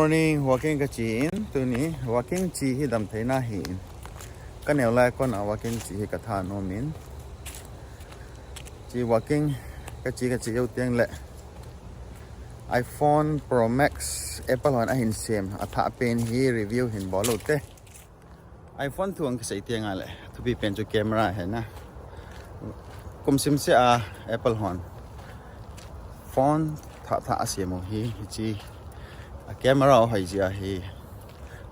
morning walking cái chín từ ní walking chỉ hi đầm thấy na hi cái nẻo lại con à walking chỉ hi cả thà nó miến chỉ walking cái chỉ ưu tiên lệ iPhone Pro Max Apple hoàn hình xem thà pen hi review hình bỏ lột thế iPhone thường cái sấy tiền à lệ thu bị pen cho camera hay na cùng xem sẽ Apple hoàn phone thà xem một hi chỉ camera hay gì hi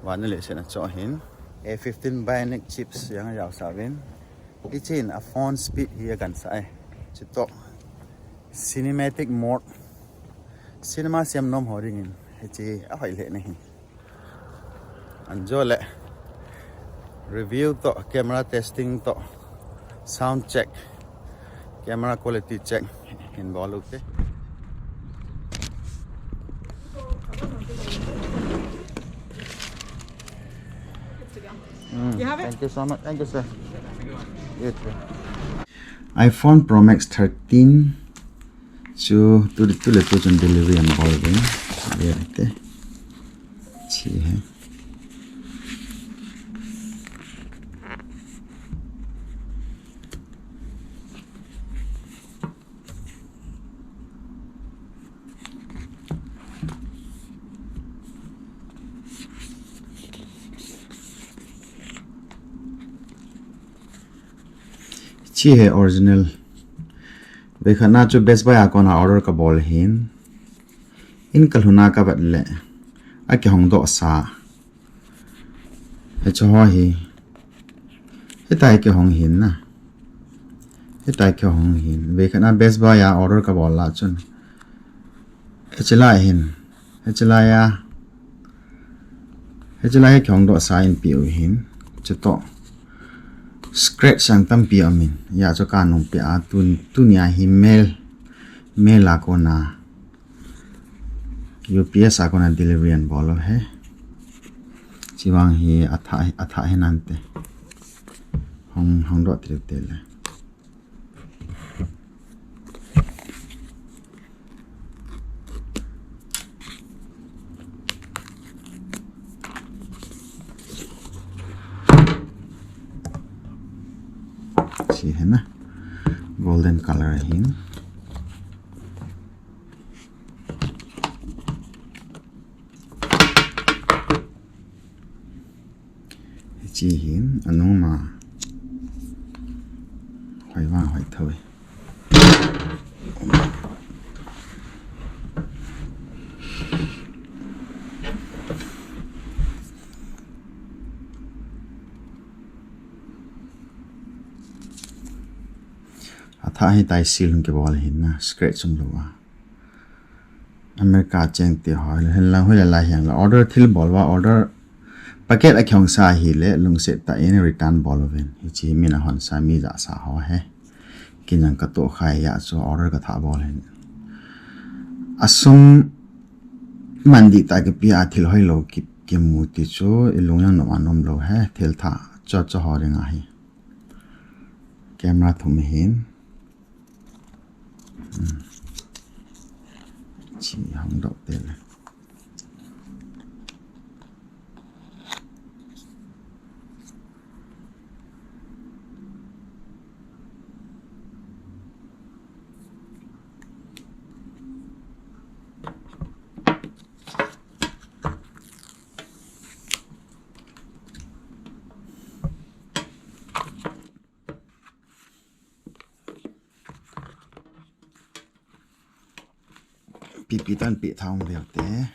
và nó lại sẽ cho hình A15 Bionic chips yang giàu sao bên cái trên phone speed hi gần sai chỉ to cinematic mode cinema xem nom hồi đi chỉ hỏi lệ này anh cho lệ review to camera testing to sound check camera quality check hình bỏ lúc thế. You have it? Thank you so much. Thank you, sir. You too. iPhone Pro Max 13 to delivery and ballgame. There. See here. Chi है original बेखना जो Best Buy आकोना order का ball hin in kalhuna का बदले आके होंग दो सा है जो ही ताई के होंग hin ना ताई के होंग hin बेखना Best Buy या order का ball ला चुन चला के होंग दो सा in पियो hin चतो scratch ang tampi amin ya cho kanong pe a tun ya hi mail ako na UPS ako na delivery and bolo he chiwang hi atha henante hong do tele है ना golden color hin chi hin anu ma hỏi thôi tha hi tai sil ke bol hin na scratch sum lo America cheng ti hoi la hoi la hiang la order thil bol wa order packet a khyong sa hi le lung se ta in return bol ven hi chi mi na hon sa mi za sa ho he kinang ka to khai ya so order ka tha bol hin asum mandi ta ke pi a thil hoi lo ki mu ti cho ilung yang no anom lo he thil tha cho ho ringa hi camera thum hin chỉ không đậu tiền này pi tan pi thong đều té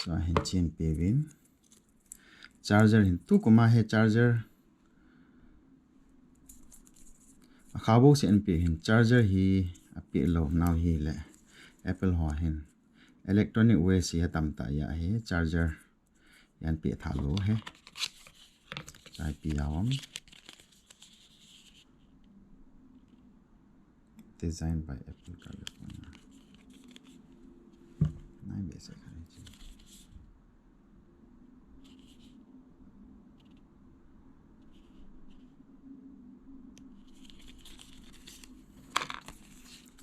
cho hình trên pi vin charger hình tu của ma he charger khabo se pi hình charger hi pi lo now hi le Apple ho hin electronic way si tam ta ya he charger yan pi tha lo he chai pi awam designed by Apple California. Nai basic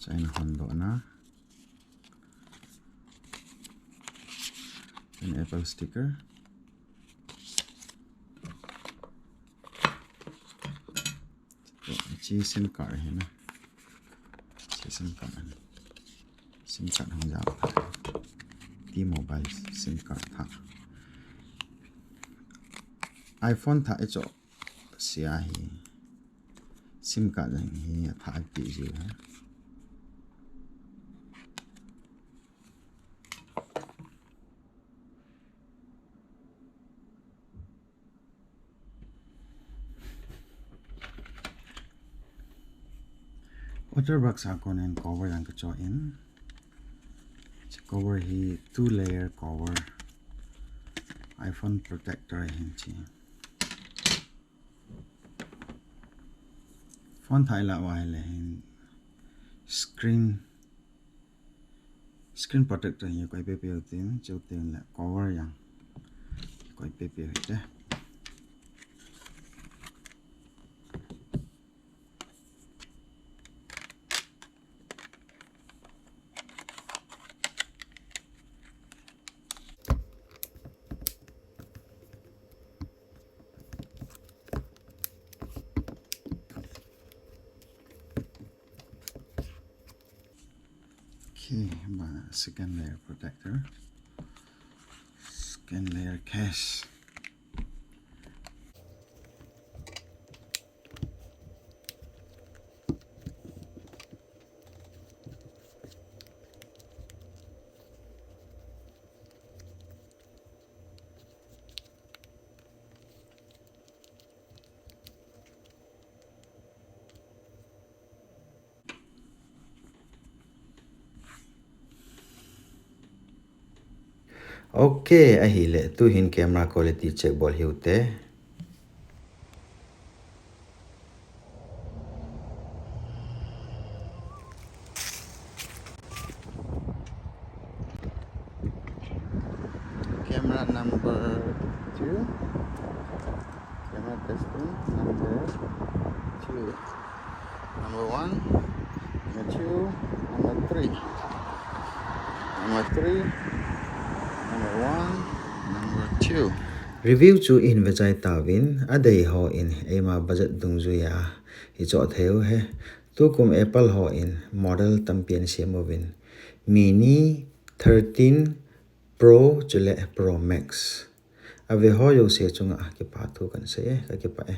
China Honda na an Apple sticker. Chi SIM card here na. Chi SIM card. SIM card hang dao. T-Mobile SIM card tha. iPhone tha icho sia hi. SIM card hi tha pi ju ha. Water box akon and cover yang kacho in. Cover hi 2-layer cover. iPhone protector hin chi. Phone thai la wa le hin screen protector hi koi pe pe tin chau tin la cover yang koi pe pe te. Okay, second layer protector, second layer case. Okay, ahile tu hin camera quality check bol hiute. Camera number 2. Camera testing number 2. Number 1, number 2, number 3. Number 3, number 1, number 2. Review chu in vajai tawin adei ho in ema budget dungzuya hi cho theu he tu kum Apple ho in model tampian siamovin mini 13 Pro chule Pro Max ave ho yo se chunga ke pa thu kan se ka ke pa